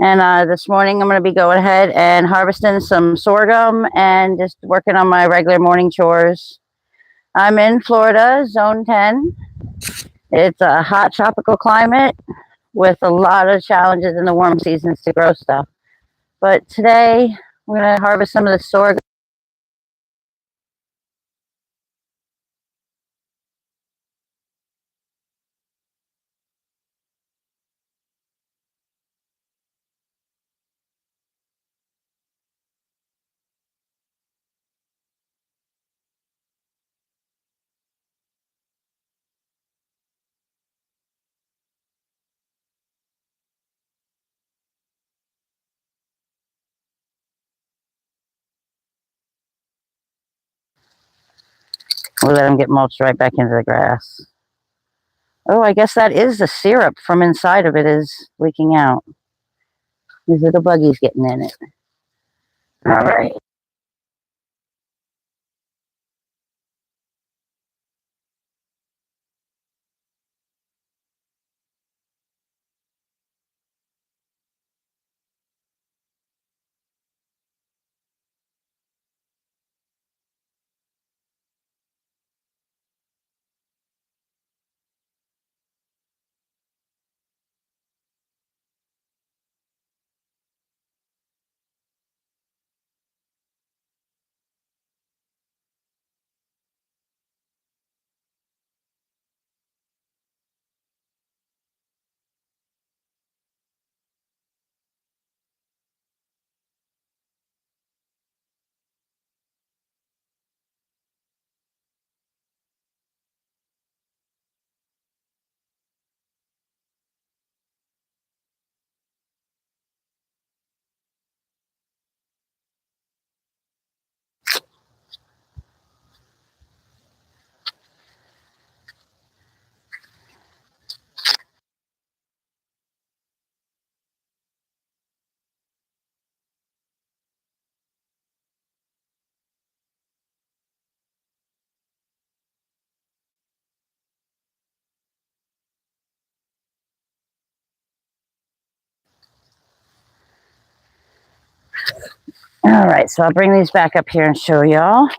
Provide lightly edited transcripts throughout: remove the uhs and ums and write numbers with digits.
And this morning I'm going to be going ahead and harvesting some sorghum and just working on my regular morning chores. I'm in Florida, zone 10. It's a hot tropical climate with a lot of challenges in the warm seasons to grow stuff. But today we're going to harvest some of the sorghum. We'll let them get mulched right back into the grass. Oh, I guess that is the syrup from inside of it is leaking out. These little buggies getting in it. All right. All right, so I'll bring these back up here and show y'all.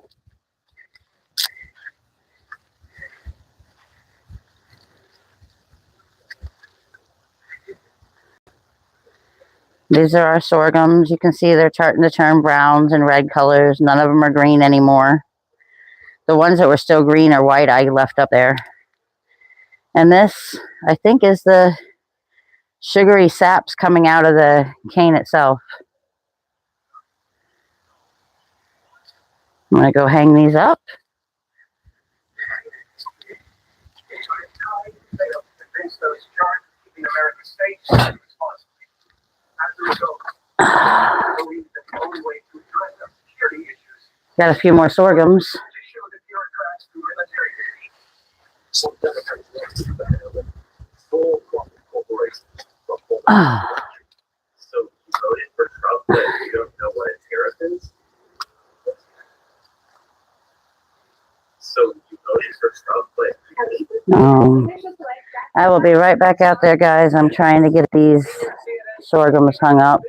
These are our sorghums. You can see they're starting to turn browns and red colors. None of them are green anymore. The ones that were still green or white I left up there. And this, I think, is the sugary saps coming out of the cane itself. I'm going to go hang these up. Got a few more sorghums. Oh. So you voted for Trump, but you don't know what a tariff is? So you voted for Trump, but I will be right back out there, guys. I'm trying to get these sorghums hung up.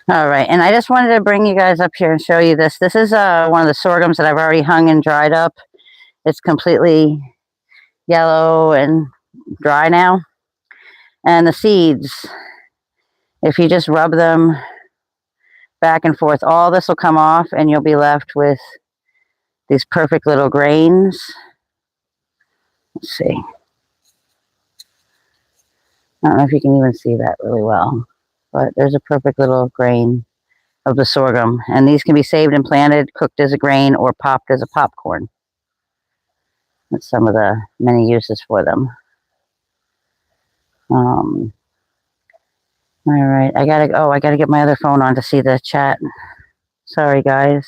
All right, and I just wanted to bring you guys up here and show you this. This is one of the sorghums that I've already hung and dried up. It's completely yellow and dry now. And the seeds, if you just rub them back and forth, all this will come off and you'll be left with these perfect little grains. Let's see. I don't know if you can even see that really well, but there's a perfect little grain of the sorghum. And these can be saved and planted, cooked as a grain, or popped as a popcorn. That's some of the many uses for them. All right, I gotta get my other phone on to see the chat. Sorry, guys.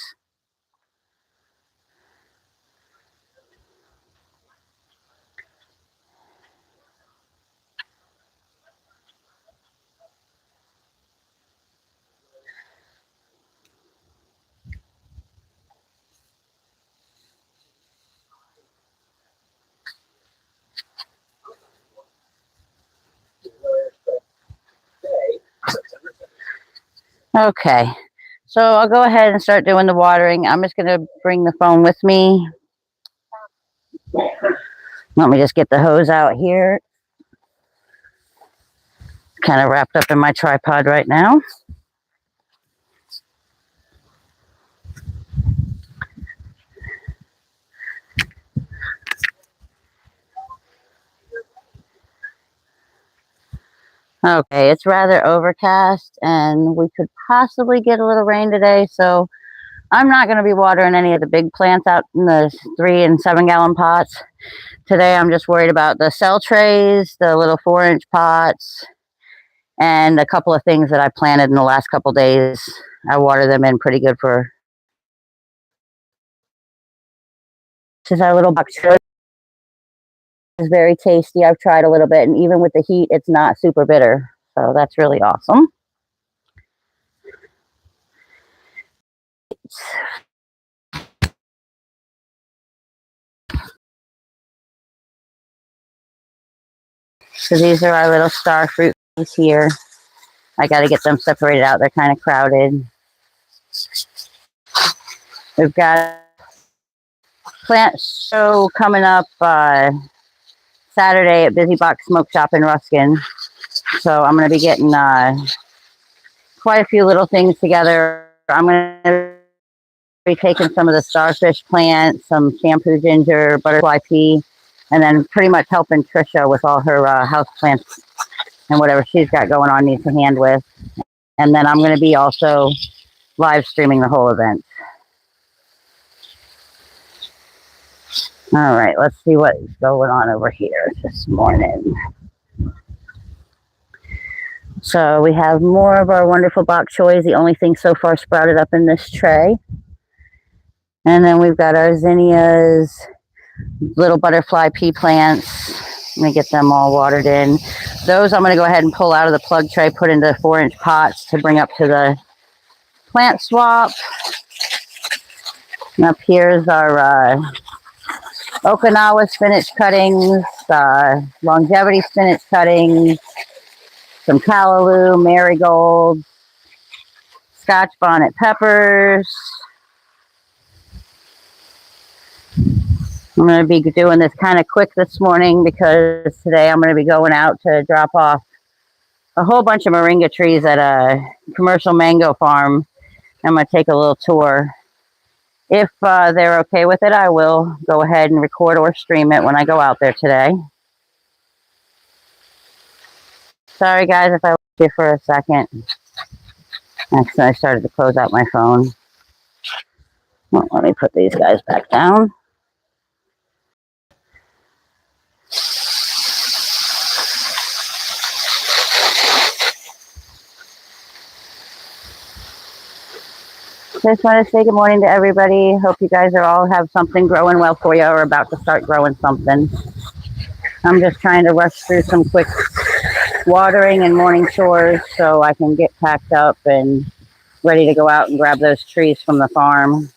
Okay, so I'll go ahead and start doing the watering. I'm just gonna bring the phone with me. Let me just get the hose out here. Kind of wrapped up in my tripod right now. Okay, it's rather overcast and we could possibly get a little rain today, so I'm not going to be watering any of the big plants out in the 3 and 7 gallon pots. Today I'm just worried about the cell trays, the little 4-inch pots, and a couple of things that I planted in the last couple days. I water them in pretty good for. This is our little box. It's very tasty. I've tried a little bit, and even with the heat, it's not super bitter. So that's really awesome. So these are our little star fruit here. I got to get them separated out. They're kind of crowded. We've got a plant show coming up Saturday at Busy Box Smoke Shop in Ruskin. So I'm going to be getting quite a few little things together. I'm going to be taking some of the starfish plants, some shampoo ginger, butterfly pea, and then pretty much helping Trisha with all her house plants and whatever she's got going on needs a hand with. And then I'm going to be also live streaming the whole event. All right, let's see what's going on over here this morning. So we have more of our wonderful bok choys, the only thing so far sprouted up in this tray. And then we've got our zinnias, little butterfly pea plants. I'm going to get them all watered in. Those I'm going to go ahead and pull out of the plug tray, put into 4-inch pots to bring up to the plant swap. And up here is our Okinawa spinach cuttings, longevity spinach cuttings, some callaloo, marigolds, Scotch bonnet peppers. I'm going to be doing this kind of quick this morning because today I'm going to be going out to drop off a whole bunch of moringa trees at a commercial mango farm. I'm going to take a little tour. If they're okay with it, I will go ahead and record or stream it when I go out there today. Sorry guys if I left you for a second. Actually, I started to close out my phone. Well, let me put these guys back down. Just want to say good morning to everybody. Hope you guys are all have something growing well for you or about to start growing something. I'm just trying to rush through some quick watering and morning chores so I can get packed up and ready to go out and grab those trees from the farm.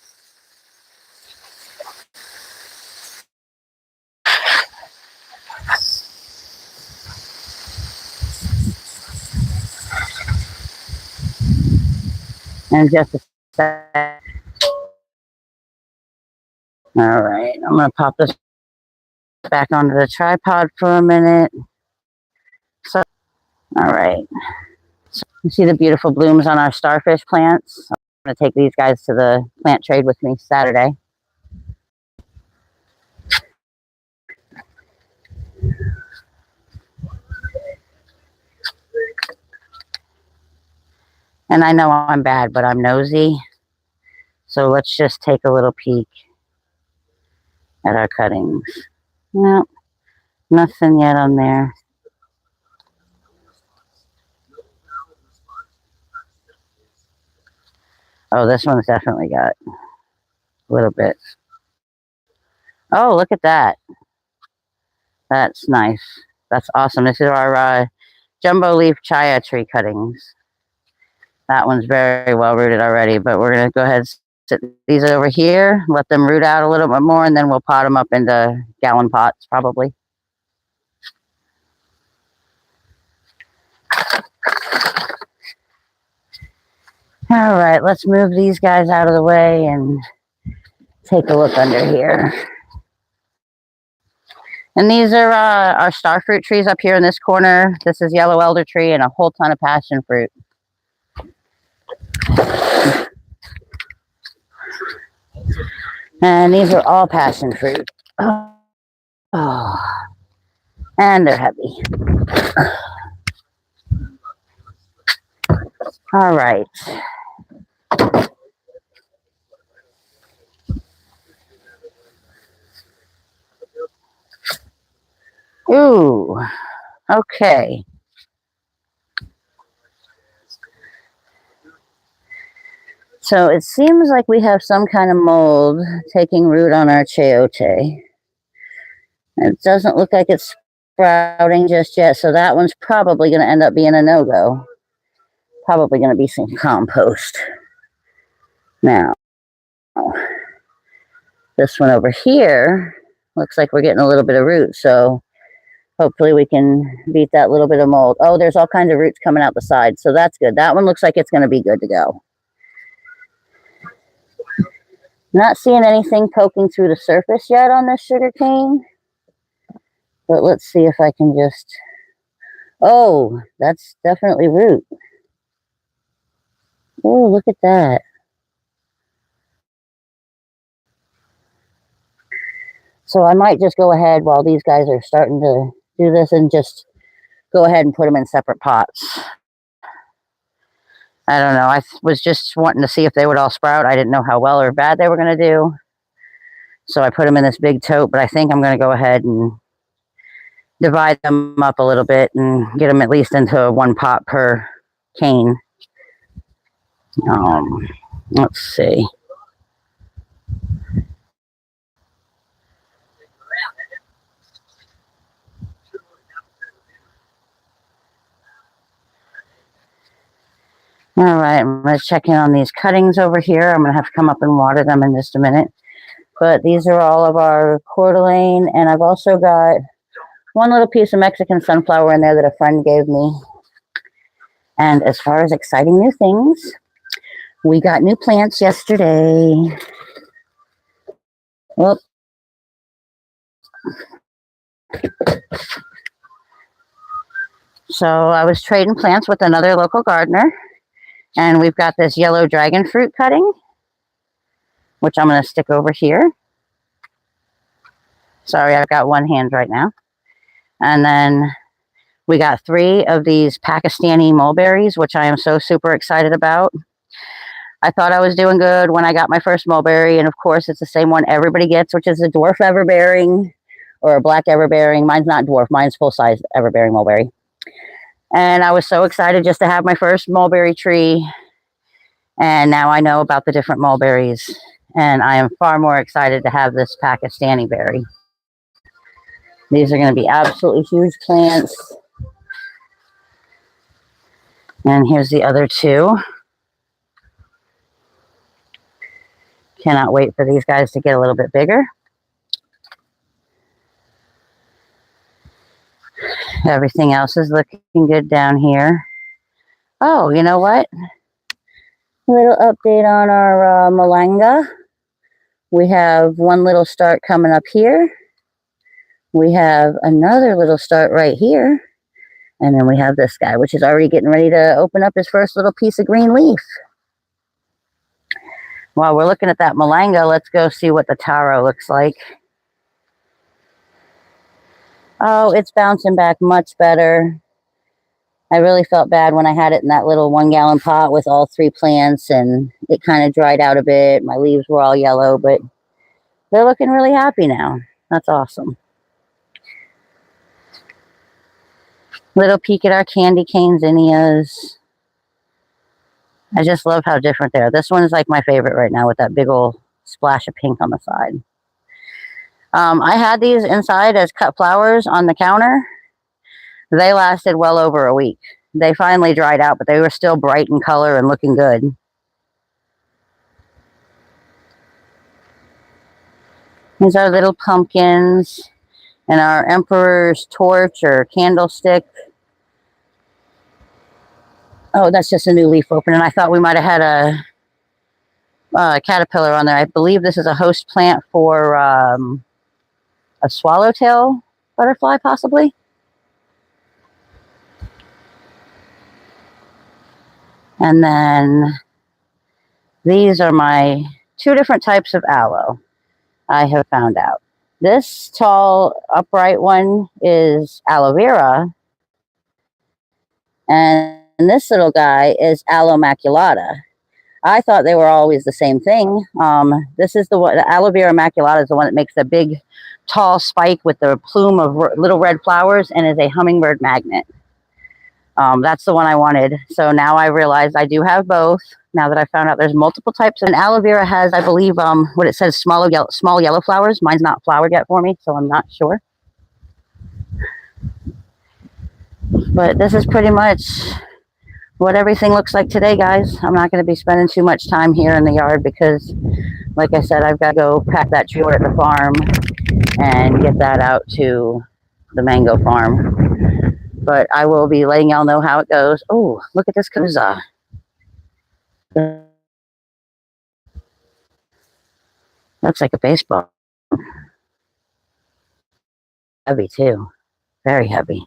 And just a sec. All right, I'm going to pop this back onto the tripod for a minute. So, all right. So you see the beautiful blooms on our starfish plants. I'm going to take these guys to the plant trade with me Saturday. And I know I'm bad, but I'm nosy. So let's just take a little peek at our cuttings. No, nothing yet on there. Oh, this one's definitely got a little bit. Oh, look at that. That's nice. That's awesome. This is our jumbo leaf chia tree cuttings. That one's very well rooted already, but we're going to go ahead and sit these over here, let them root out a little bit more, and then we'll pot them up into gallon pots probably. All right, let's move these guys out of the way and take a look under here. And these are our star fruit trees up here in this corner. This is yellow elder tree and a whole ton of passion fruit. And these are all passion fruit. Oh. And they're heavy. All right. Ooh, okay. So it seems like we have some kind of mold taking root on our chayote. It doesn't look like it's sprouting just yet, so that one's probably going to end up being a no-go. Probably going to be some compost. Now, this one over here looks like we're getting a little bit of root, so hopefully we can beat that little bit of mold. Oh, there's all kinds of roots coming out the side, so that's good. That one looks like it's going to be good to go. Not seeing anything poking through the surface yet on this sugar cane, but let's see if I can just... Oh, that's definitely root. Oh, look at that. So I might just go ahead while these guys are starting to do this and just go ahead and put them in separate pots. I don't know. I was just wanting to see if they would all sprout. I didn't know how well or bad they were going to do. So I put them in this big tote, but I think I'm going to go ahead and divide them up a little bit and get them at least into one pot per cane. Let's see. All right, I'm going to check in on these cuttings over here. I'm going to have to come up and water them in just a minute. But these are all of our Coeur d'Alene, and I've also got one little piece of Mexican sunflower in there that a friend gave me. And as far as exciting new things, we got new plants yesterday. Whoop. So I was trading plants with another local gardener, and we've got this yellow dragon fruit cutting, which I'm going to stick over here. Sorry, I've got one hand right now. And then we got 3 of these Pakistani mulberries, which I am so super excited about. I thought I was doing good when I got my first mulberry, and of course it's the same one everybody gets, which is a dwarf everbearing or a black everbearing. Mine's not dwarf, mine's full-size everbearing mulberry. And I was so excited just to have my first mulberry tree, and now I know about the different mulberries, and I am far more excited to have this Pakistani berry. These are going to be absolutely huge plants. And here's the other 2. Cannot wait for these guys to get a little bit bigger. Everything else is looking good down here. Oh, you know what? Little update on our malanga. We have one little start coming up here. We have another little start right here. And then we have this guy, which is already getting ready to open up his first little piece of green leaf. While we're looking at that malanga, let's go see what the taro looks like. Oh, it's bouncing back much better. I really felt bad when I had it in that little 1-gallon pot with all 3 plants, and it kind of dried out a bit. My leaves were all yellow, but they're looking really happy now. That's awesome. Little peek at our candy cane zinnias. I just love how different they are. This one is like my favorite right now with that big old splash of pink on the side. I had these inside as cut flowers on the counter. They lasted well over a week. They finally dried out, but they were still bright in color and looking good. These are little pumpkins and our emperor's torch or candlestick. Oh, that's just a new leaf opening. I thought we might have had a caterpillar on there. I believe this is a host plant for a swallowtail butterfly, possibly. And then these are my two different types of aloe I have found out. This tall, upright one is aloe vera, and this little guy is aloe maculata. I thought they were always the same thing. This is the one, the aloe vera maculata is the one that makes the big, tall spike with the plume of little red flowers and is a hummingbird magnet. That's the one I wanted. So now I realize I do have both. Now that I found out there's multiple types. And aloe vera has, I believe, what it says, small yellow flowers. Mine's not flowered yet for me, so I'm not sure. But this is pretty much what everything looks like today, guys. I'm not going to be spending too much time here in the yard because, like I said, I've got to go pack that tree at the farm and get that out to the mango farm. But I will be letting y'all know how it goes. Oh, look at this kuza. Looks like a baseball. Heavy too. Very heavy.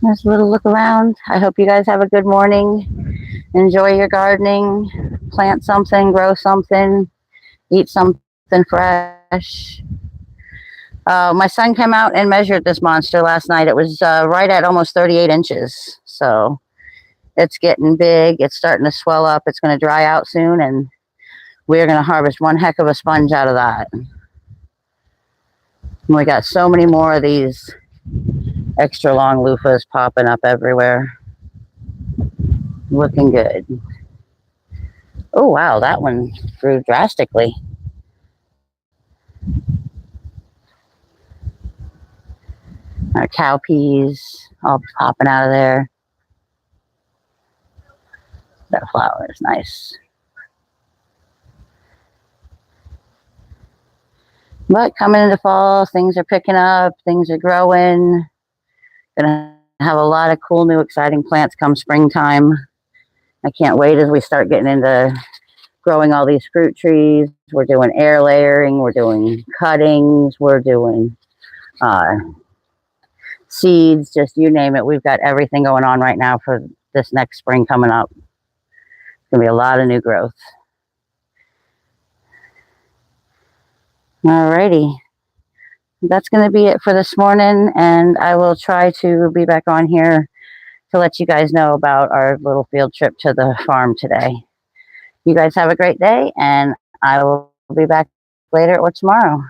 Just a little look around. I hope you guys have a good morning. Enjoy your gardening. Plant something, grow something, eat something fresh. My son came out and measured this monster last night. It was right at almost 38 inches. So it's getting big. It's starting to swell up. It's going to dry out soon, and we're going to harvest one heck of a sponge out of that. And we got so many more of these extra long loofahs popping up everywhere. Looking good. Oh, wow, that one grew drastically. Our cow peas all popping out of there. That flower is nice. But coming into fall, things are picking up, things are growing. Gonna have a lot of cool, new, exciting plants come springtime. I can't wait as we start getting into growing all these fruit trees. We're doing air layering, we're doing cuttings, we're doing seeds, just you name it. We've got everything going on right now for this next spring coming up. It's gonna be a lot of new growth. Alrighty. That's going to be it for this morning, and I will try to be back on here to let you guys know about our little field trip to the farm today. You guys have a great day, and I will be back later or tomorrow.